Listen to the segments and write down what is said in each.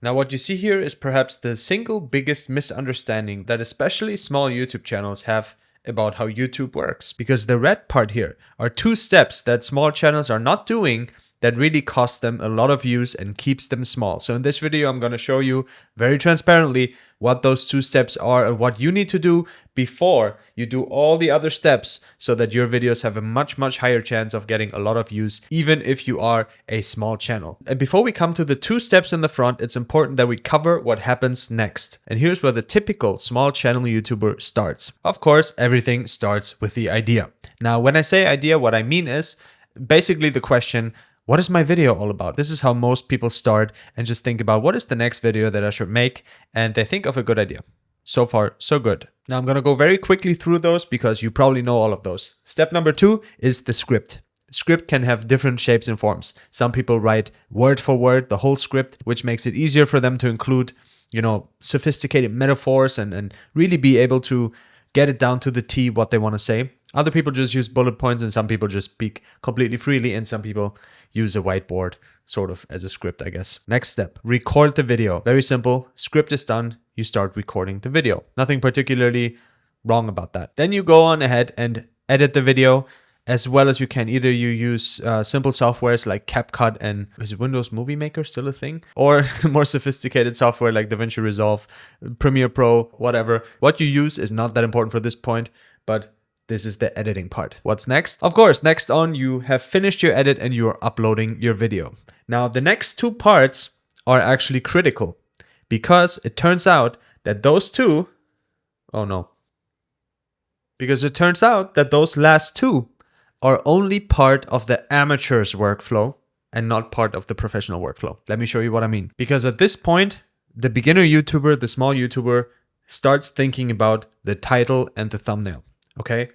Now, what you see here is perhaps the single biggest misunderstanding that especially small YouTube channels have about how YouTube works. Because the red part here are 2 steps that small channels are not doing that really cost them a lot of views and keeps them small. So in this video, I'm going to show you very transparently what those 2 steps are and what you need to do before you do all the other steps so that your videos have a much higher chance of getting a lot of views, even if you are a small channel. And before we come to the 2 steps in the front, it's important that we cover what happens next. And here's where the typical small channel YouTuber starts. Of course, everything starts with the idea. Now, when I say idea, what I mean is basically the question, what is my video all about? This is how most people start and just think about what is the next video that I should make, and they think of a good idea. So far, so good. Now I'm gonna go very quickly through those because you probably know all of those. Step number 2 is the script. Script can have different shapes and forms. Some people write word for word the whole script, which makes it easier for them to include, sophisticated metaphors and really be able to get it down to the T what they want to say. Other people just use bullet points, and some people just speak completely freely, and some people use a whiteboard sort of as a script, I guess. Next step, record the video. Very simple. Script is done. You start recording the video. Nothing particularly wrong about that. Then you go on ahead and edit the video as well as you can. Either you use simple softwares like CapCut and is Windows Movie Maker still a thing? Or more sophisticated software like DaVinci Resolve, Premiere Pro, whatever. What you use is not that important for this point, but this is the editing part. What's next? Of course, next on, you have finished your edit and you are uploading your video. Now, the next 2 parts are actually critical because it turns out that those last 2 are only part of the amateur's workflow and not part of the professional workflow. Let me show you what I mean. Because at this point, the beginner YouTuber, the small YouTuber, starts thinking about the title and the thumbnail. Okay?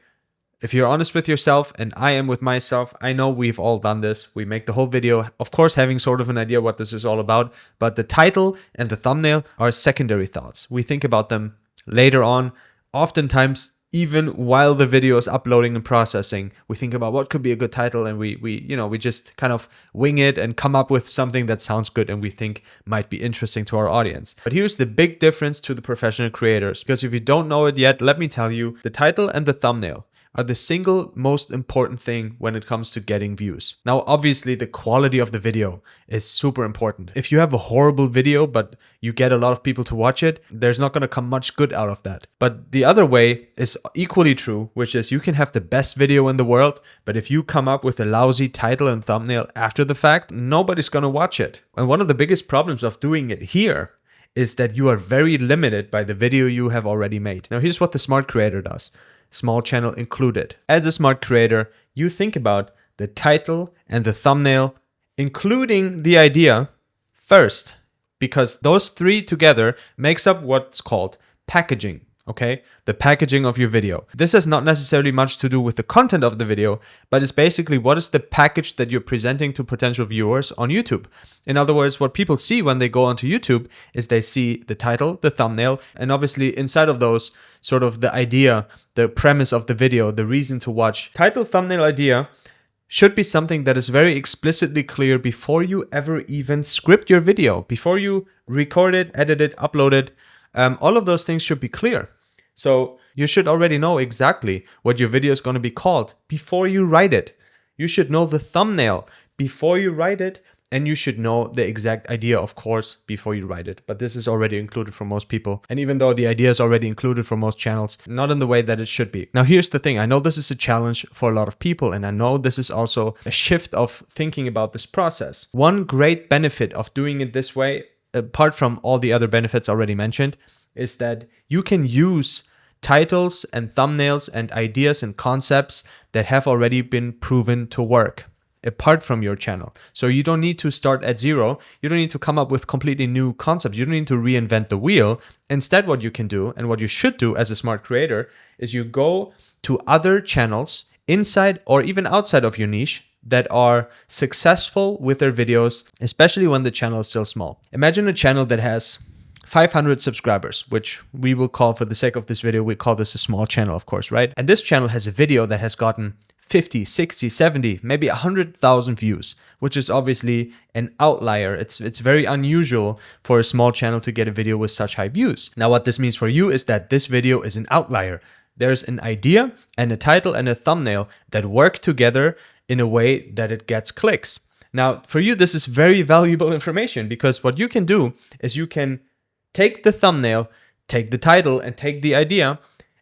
If you're honest with yourself, and I am with myself, I know we've all done this. We make the whole video, of course, having sort of an idea what this is all about, but the title and the thumbnail are secondary thoughts. We think about them later on, oftentimes even while the video is uploading and processing. We think about what could be a good title, and we just kind of wing it and come up with something that sounds good and we think might be interesting to our audience. But here's the big difference to the professional creators, because if you don't know it yet, let me tell you, the title and the thumbnail are the single most important thing when it comes to getting views. Now, obviously, the quality of the video is super important. If you have a horrible video, but you get a lot of people to watch it, there's not gonna come much good out of that. But the other way is equally true, which is you can have the best video in the world, but if you come up with a lousy title and thumbnail after the fact, nobody's gonna watch it. And one of the biggest problems of doing it here is that you are very limited by the video you have already made. Now, here's what the smart creator does. Small channel included. As a smart creator, you think about the title and the thumbnail, including the idea first, because those 3 together makes up what's called packaging. Okay, the packaging of your video. This has not necessarily much to do with the content of the video, but it's basically what is the package that you're presenting to potential viewers on YouTube. In other words, what people see when they go onto YouTube is they see the title, the thumbnail, and obviously inside of those, sort of the idea, the premise of the video, the reason to watch. Title, thumbnail, idea should be something that is very explicitly clear before you ever even script your video, before you record it, edit it, upload it. All of those things should be clear. So you should already know exactly what your video is going to be called before you write it. You should know the thumbnail before you write it, and you should know the exact idea, of course, before you write it. But this is already included for most people. And even though the idea is already included for most channels, not in the way that it should be. Now, here's the thing. I know this is a challenge for a lot of people, and I know this is also a shift of thinking about this process. One great benefit of doing it this way, apart from all the other benefits already mentioned, is that you can use titles and thumbnails and ideas and concepts that have already been proven to work apart from your channel. So you don't need to start at zero. You don't need to come up with completely new concepts. You don't need to reinvent the wheel. Instead, what you can do and what you should do as a smart creator is you go to other channels inside or even outside of your niche that are successful with their videos, especially when the channel is still small. Imagine a channel that has 500 subscribers, which we will call, for the sake of this video, we call this a small channel, of course, right? And this channel has a video that has gotten 50, 60, 70, maybe 100,000 views, which is obviously an outlier. It's very unusual for a small channel to get a video with such high views. Now, what this means for you is that this video is an outlier. There's an idea and a title and a thumbnail that work together in a way that it gets clicks. Now, for you, this is very valuable information, because what you can do is you can take the thumbnail, take the title, and take the idea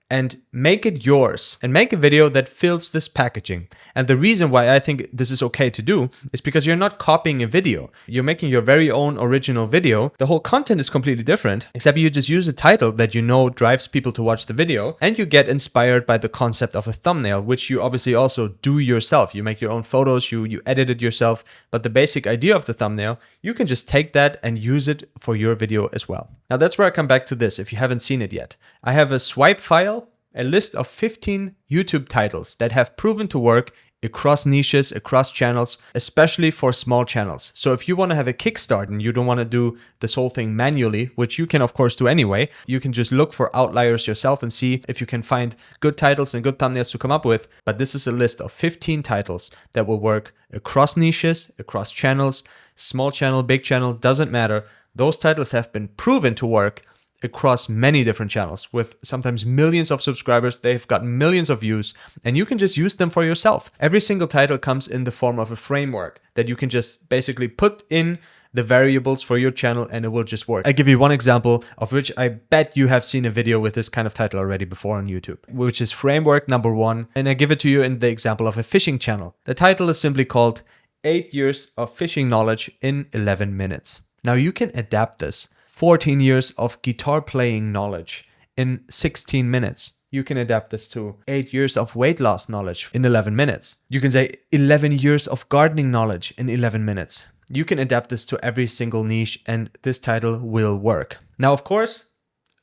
and make it yours and make a video that fills this packaging. And the reason why I think this is okay to do is because you're not copying a video. You're making your very own original video. The whole content is completely different, except you just use a title that you know drives people to watch the video, and you get inspired by the concept of a thumbnail, which you obviously also do yourself. You make your own photos, you edit it yourself, but the basic idea of the thumbnail, you can just take that and use it for your video as well. Now that's where I come back to this, if you haven't seen it yet. I have a swipe file, a list of 15 YouTube titles that have proven to work across niches, across channels, especially for small channels. So if you want to have a kickstart and you don't want to do this whole thing manually, which you can of course do anyway, you can just look for outliers yourself and see if you can find good titles and good thumbnails to come up with. But this is a list of 15 titles that will work across niches, across channels, small channel, big channel, doesn't matter. Those titles have been proven to work across many different channels with sometimes millions of subscribers. They've got millions of views, and you can just use them for yourself. Every single title comes in the form of a framework that you can just basically put in the variables for your channel and it will just work. I give you one example of which I bet you have seen a video with this kind of title already before on YouTube, which is framework number 1. And I give it to you in the example of a fishing channel. The title is simply called 8 years of fishing knowledge in 11 minutes. Now you can adapt this. 14 years of guitar playing knowledge in 16 minutes. You can adapt this to 8 years of weight loss knowledge in 11 minutes. You can say 11 years of gardening knowledge in 11 minutes. You can adapt this to every single niche and this title will work. Now, of course,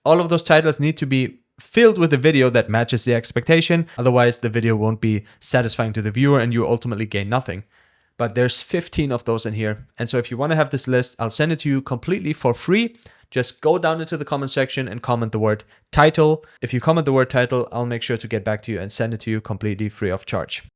all of those titles need to be filled with a video that matches the expectation. Otherwise, the video won't be satisfying to the viewer and you ultimately gain nothing. But there's 15 of those in here. And so if you want to have this list, I'll send it to you completely for free. Just go down into the comment section and comment the word title. If you comment the word title, I'll make sure to get back to you and send it to you completely free of charge.